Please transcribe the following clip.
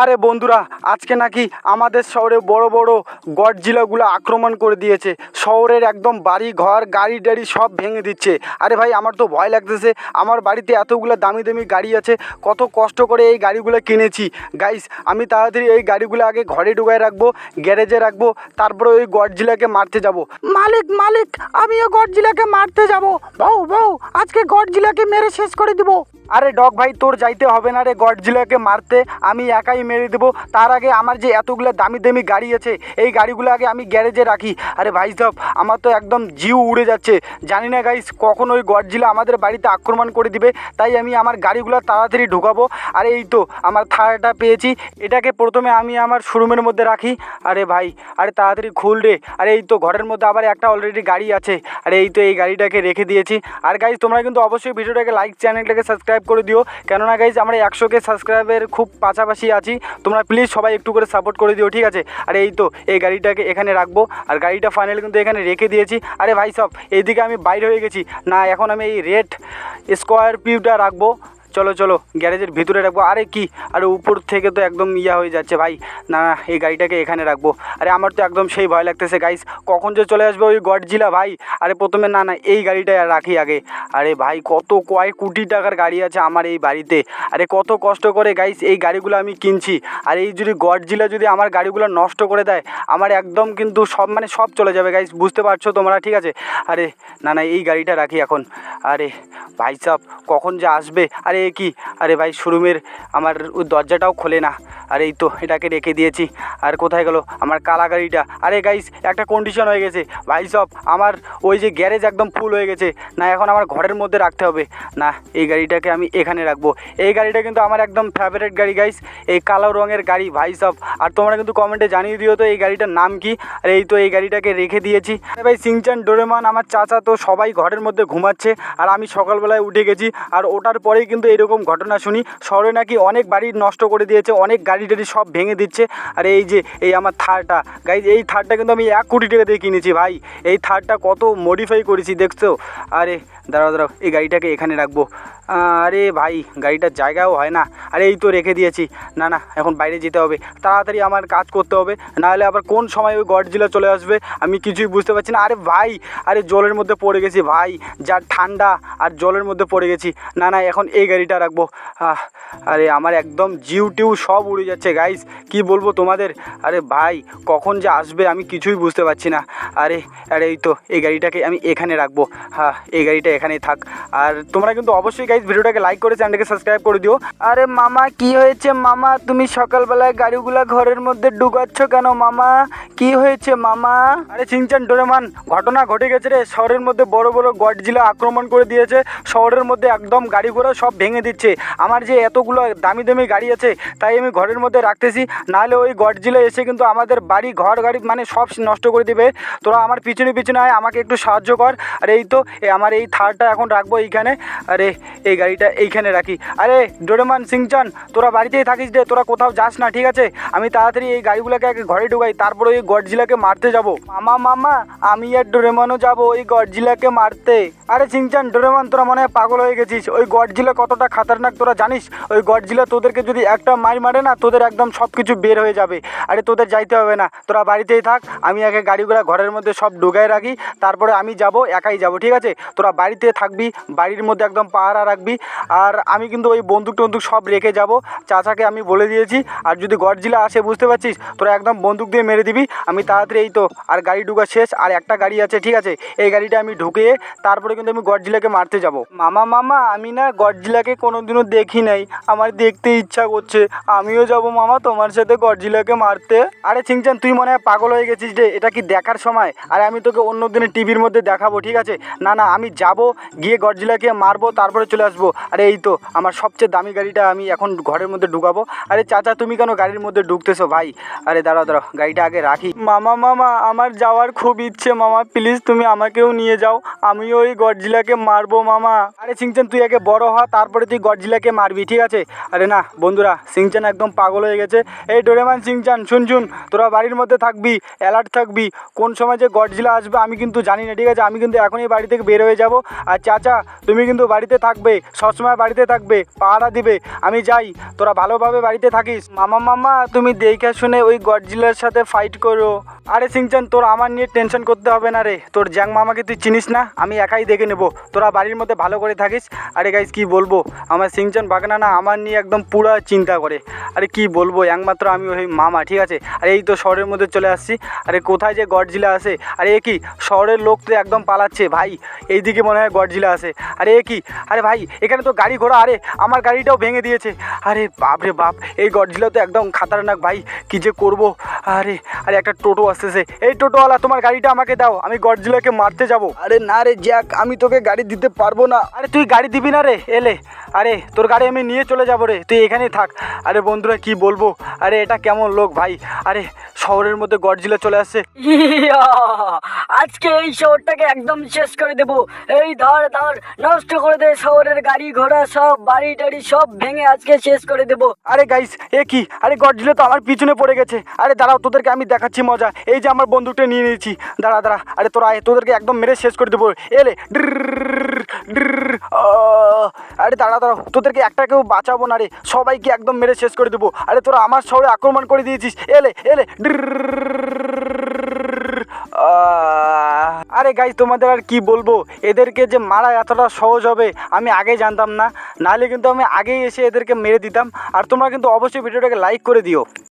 আরে বন্ধুরা, আজকে নাকি আমাদের শহরে বড় বড় গডজিলাগুলো আক্রমণ করে দিয়েছে। শহরের একদম বাড়ি ঘর গাড়ি টাড়ি সব ভেঙে দিচ্ছে। আরে ভাই, আমার তো ভয় লাগতেছে। আমার বাড়িতে এতগুলো দামি দামি গাড়ি আছে, কত কষ্ট করে এই গাড়িগুলো কিনেছি। গাইস, আমি তাড়াতাড়ি এই গাড়িগুলো আগে ঘরে ঢুকায় রাখবো, গ্যারেজে রাখবো, তারপরে ওই গডজিলাকে মারতে যাব। মালিক মালিক, আমিও গডজিলাকে মারতে যাব। বউ বউ, আজকে গডজিলাকে মেরে শেষ করে দিব। আরে ডগ ভাই, তোর যাইতে হবে না রে গডজিলাকে মারতে, আমি একাই মেরে দেবো। তার আগে আমার যে এতগুলো দামি দামি গাড়ি আছে, এই গাড়িগুলো আগে আমি গ্যারেজে রাখি। আরে ভাই সাহেব, আমার তো একদম জিউ উড়ে যাচ্ছে। জানি না গাইস, কখন ওই গডজিলা আমাদের বাড়িতে আক্রমণ করে দিবে। তাই আমি আমার গাড়িগুলো তাড়াতাড়ি ঢুকাবো। আরে এই তো আমার থারটা পেয়েছি, এটাকে প্রথমে আমি আমার শোরুমের মধ্যে রাখি। আরে ভাই, আরে তাড়াতাড়ি খুল রে। আরে এই তো ঘরের মধ্যে আবার একটা অলরেডি গাড়ি আছে। আরে এই তো এই গাড়িটাকে রেখে দিয়েছি। আর গাইস, তোমরা কিন্তু অবশ্যই ভিডিওটাকে লাইক, চ্যানেলটাকে সাবস্ক্রাইব করে দিও, কেননা গাইজ আমরা 100K সাবস্ক্রাইবের খুব পাশাপাশি আছি। তোমরা প্লিজ সবাই একটু করে সাপোর্ট করে দিও, ঠিক আছে? আর এই তো এই গাড়িটাকে এখানে রাখবো, আর গাড়িটা ফাইনালি কিন্তু এখানে রেখে দিয়েছি। আরে ভাই সব, এইদিকে আমি বাইরে হয়ে গেছি না, এখন আমি এই রেড স্করপিওটা রাখবো। চলো চলো, গ্যারেজের ভিতরে রাখবো। আরে কি, আরে উপর থেকে তো একদম হয়ে যাচ্ছে ভাই। না না, এই গাড়িটাকে এখানে রাখবো। আরে আমার তো একদম সেই ভয় লাগতেছে গাইস, কখন যে চলে আসবে ওই গডজিলা ভাই। আরে প্রথমে না না, এই গাড়িটা রাখি আগে। আরে ভাই, কত কয়েক কোটি টাকার গাড়ি আছে আমার এই বাড়িতে। আরে কত কষ্ট করে গাইস এই গাড়িগুলো আমি কিনছি। আর এই যদি গডজিলা যদি আমার গাড়িগুলো নষ্ট করে দেয়, আমার একদম কিন্তু সব মানে সব চলে যাবে গাইস, বুঝতে পারছো তোমরা, ঠিক আছে? আরে না না, এই গাড়িটা রাখি এখন। আরে ভাই সাহেব, কখন যে আসবে। আরে কি, আরে ভাই শোরুমের আমার ওই দরজাটাও খোলে না। আর এই তো এটাকে রেখে দিয়েছি। আর কোথায় গেল আমার কালা গাড়িটা? আরে গাইস, একটা কন্ডিশন হয়ে গেছে ভাই সব, আমার ওই যে গ্যারেজ একদম ফুল হয়ে গেছে না, এখন আমার ঘরের মধ্যে রাখতে হবে। না, এই গাড়িটাকে আমি এখানে রাখবো। এই গাড়িটা কিন্তু আমার একদম ফেভারিট গাড়ি গাইস, এই কালো রঙের গাড়ি ভাই সব। আর তোমরা কিন্তু কমেন্টে জানিয়ে দিও তো এই গাড়িটার নাম কি। আর এই তো এই গাড়িটাকে রেখে দিয়েছি। আরে ভাই, সিনচান, ডোরেমন, আমার চাচা তো সবাই ঘরের মধ্যে ঘুমাচ্ছে, আর আমি সকালবেলায় উঠে গেছি। আর ওটার পরেই কিন্তু এরকম ঘটনা শুনি, শহরে নাকি অনেক বাড়ি নষ্ট করে দিয়েছে, অনেক গাড়ি টাড়ি সব ভেঙে দিচ্ছে। আর এই যে এই আমার থারটা গাইজ, এই থারটা কিন্তু আমি 1 কোটি টাকা দিয়ে কিনেছি ভাই। এই থারটা কত মডিফাই করেছি দেখছো। আরে দাঁড়াও দাঁড়াও, এই গাড়িটাকে এখানে রাখবো। আরে ভাই, গাড়িটার জায়গাও হয় না। আরে এই তো রেখে দিয়েছি। না না, এখন বাইরে যেতে হবে, তাড়াতাড়ি আমার কাজ করতে হবে, নাহলে আবার কোন সময় ওই গডজিলা চলে আসবে আমি কিছুই বুঝতে পারছি না। আরে ভাই, আরে জলের মধ্যে পড়ে গেছি ভাই, যা ঠান্ডা, আর জলের মধ্যে পড়ে গেছি। না না, এখন এই গাড়িটা রাখবো। আরে আমার একদম জিউ টিউ সব উড়ে যাচ্ছে গাইস, কি বলবো তোমাদের। আরে ভাই, কখন যে আসবে আমি কিছুই বুঝতে পারছি না। আরে আরে এই তো এই গাড়িটাকে আমি এখানে রাখবো। হ্যাঁ, এই গাড়িটা এখানেই থাক। আর তোমরা কিন্তু অবশ্যই গাইস ভিডিওটাকে লাইক করে চ্যানেলটাকে সাবস্ক্রাইব করে দিও। আরে মামা, কি হয়েছে মামা? তুমি সকালবেলায় গাড়িগুলা ঘরের মধ্যে ঢুকাচ্ছ কেন মামা? কি হয়েছে মামা? আরে সিনচান, ডোরেমন, ঘটনা ঘটে গেছে রে, শহরের মধ্যে বড় বড় গডজিলা আক্রমণ করে দিয়েছে। শহরের মধ্যে একদম গাড়ি ঘোড়া সব ভেঙে দিচ্ছে। আমার যে এতগুলো দামি দামি গাড়ি আছে, তাই আমি ঘরের মধ্যে রাখতেছি, নাহলে ওই গডজিলা এসে কিন্তু আমাদের বাড়ি ঘর গাড়ি মানে সব নষ্ট করে দিবে। তোরা আমার পিছনে পিছনে আয়, আমাকে একটু সাহায্য কর। আর এই তো আমার এই থারটা এখন রাখবো এইখানে। আরে এই গাড়িটা এইখানে রাখি। আরে ডোরেমন, সিনচান, তোরা বাড়িতেই থাকিস রে, তোরা কোথাও যাস না, ঠিক আছে? আমি তাড়াতাড়ি এই গাড়িগুলোকে আগে ঘরে ঢুকাই, তারপরে ওই গডজিলাকে মারতে যাব। মামা মামা, আমি আর ডোরেমনও যাব ওই গডজিলাকে মারতে। আরে সিনচান, ডোরেমন, তোরা মনে হয় পাগল হয়ে গেছিস। ওই গডজিলা কতটা খাতারনাক তোরা জানিস? ওই গডজিলা তোদেরকে যদি একটা মার মারে না, তোদের একদম সব কিছু বের হয়ে যাবে। আরে তোদের যাইতে হবে না, তোরা বাড়িতেই থাক। আমি আগে গাড়িগুলো ঘরের মধ্যে সব ঢুকাই রাখি, তারপরে আমি যাব, একাই যাব, ঠিক আছে? তোরা বাড়িতে থাকবি, বাড়ির মধ্যে একদম পাহারা রাখবি। আর আমি কিন্তু ওই বন্দুক টন্দুক সব রেখে যাব, চাচাকে আমি বলে দিয়েছি। আর যদি গডজিলা আসে, বুঝতে পারছিস, তোরা একদম বন্দুক দিয়ে মেরে দিবি। আমি তাড়াতাড়ি এই তো আর গাড়ি ঢুকা শেষ, আর একটা গাড়ি আছে, ঠিক আছে? এই গাড়িটা আমি ঢুকিয়ে তারপরে কিন্তু আমি গডজিলাকে মারতে যাব। মামা মামা, আমি না গডজিলাকে কোনোদিনও দেখি নাই, আমার দেখতে ইচ্ছা করছে, আমিও যাব মামা তোমার সাথে গডজিলাকে মারতে। আরে সিনচান, তুই মনে হয় পাগল হয়ে গেছিস রে, এটা কি দেখার সময়? আরে আমি তোকে অন্য দিনে টিভির মধ্যে দেখাবো, ঠিক আছে? না না, আমি যাব, গিয়ে গডজিলাকে মারবো, তারপরে চলে আসবো। আরে এই তো আমার সবচেয়ে দামি গাড়িটা আমি এখন ঘরের মধ্যে ঢুকাবো। আরে চাচা, তুমি কেন গাড়ির মধ্যে ঢুকতেছো ভাই? আরে দাঁড়াও দাঁড়াও, গাড়িটা আগে রাখি। মামা মামা, আমার যাওয়ার খুব ইচ্ছে মামা, প্লিজ তুমি আমাকেও নিয়ে যাও, আমিও ওই গডজিলাকে মারবো মামা। আরে সিনচান, তুই আগে বড় হ, তারপরে তুই গডজিলাকে মারবি, ঠিক আছে? আরে না বন্ধুরা, সিনচান একদম পাগল হয়ে গেছে। এই ডোরেমন শিনচান শুন শুন, তোরা বাড়ির মধ্যে থাকবি, অ্যালার্ট থাকবি। কোন সময় যে গডজিলা আসবে আমি কিন্তু জানি না, ঠিক আছে? আমি কিন্তু এখনই বাড়ি থেকে বের হয়ে যাব। আর চাচা তুমি কিন্তু বাড়িতে থাকবে, সবসময় বাড়িতে থাকবে, পাহারা দিবে। আমি যাই, তোরা ভালোভাবে বাড়িতে থাকিস। মামা তুমি দেখে শুনে ওই গডজিলার সাথে ফাইট করো। আরে শিনচান তোর আমার নিয়ে টেনশন করতে হবে না রে, তোর জ্যাং মামাকে তুই চিনিস না, আমি একাই দেখে নেবো। তোরা বাড়ির মধ্যে ভালো করে থাকিস। আরে গাইস কি বলবো, আমার শিনচান বাগনা না আমার নিয়ে একদম পুরো চিন্তা করে। আরে কি বলবো, একমাত্র আমি ওই মামা, ঠিক আছে? আরে এই তো শহরের মধ্যে চলে আসছি। আরে কোথায় যে গডজিলা আসে? আরে এ কি, শহরের লোক তো একদম পালাচ্ছে ভাই, এইদিকে মনে হয় গডজিলা আসে। আরে এ কি, আরে ভাই এখানে তো গাড়ি ঘোড়া, আরে আমার গাড়িটাও ভেঙে দিয়েছে। আরে বাপ রে বাপ, এই গডজিলা তো একদম খাতারনাক ভাই, কি যে করব। আরে আরে একটা টোটো আসতেছে, এই টোটোওয়ালা তোমার গাড়িটা আমাকে দাও, আমি গডজিলাকে মারতে যাব। আরে না রে জ্যাক, আমি তোকে গাড়ি দিতে পারবো না। আরে তুই গাড়ি দিবি না রে, এলে আরে তোর গাড়ি আমি নিয়ে চলে যাবো রে, তুই এখানেই থাক। আরে বন্ধুরা কি বলবো, আরে এটা কেমন লোক ভাই, আরে শহরের মধ্যে গডজিলা চলে আসছে। ইয়া! আজকে এই শহরটাকে একদম শেষ করে দেব। এই ধর ধর, নষ্ট করে দে শহরের গাড়ি ঘোড়া সব, বাড়ি টাড়ি সব ভেঙে আজকে শেষ করে দেব। আরে গাইস এ কি, আরে গডজিলা তো আমার পিছনে পড়ে গেছে। আরে দাঁড়াও, তোদেরকে আমি দেখাচ্ছি মজা। এই যে আমার বন্দুকটা নিয়ে নিয়েছি, দাঁড়া দাঁড়া, আরে তোরা আয়, তোদেরকে একদম মেরে শেষ করে দেবো। এলে আরে দাঁড়া দাঁড়াও, তোদেরকে একটাকেও বাঁচাবো না রে, সবাইকে একদম মেরে শেষ করে দেবো। আরে তোরা আমার শহরে আক্রমণ করে দিয়েছিস, এলে এলে আরে গাইস তোমাদের আর কি বলবো, এদেরকে যে মারা এতটা সহজ হবে আমি আগে জানতাম না, নাহলে কিন্তু আমি আগেই এসে এদেরকে মেরে দিতাম। আর তোমরা কিন্তু অবশ্যই ভিডিওটাকে লাইক করে দিও।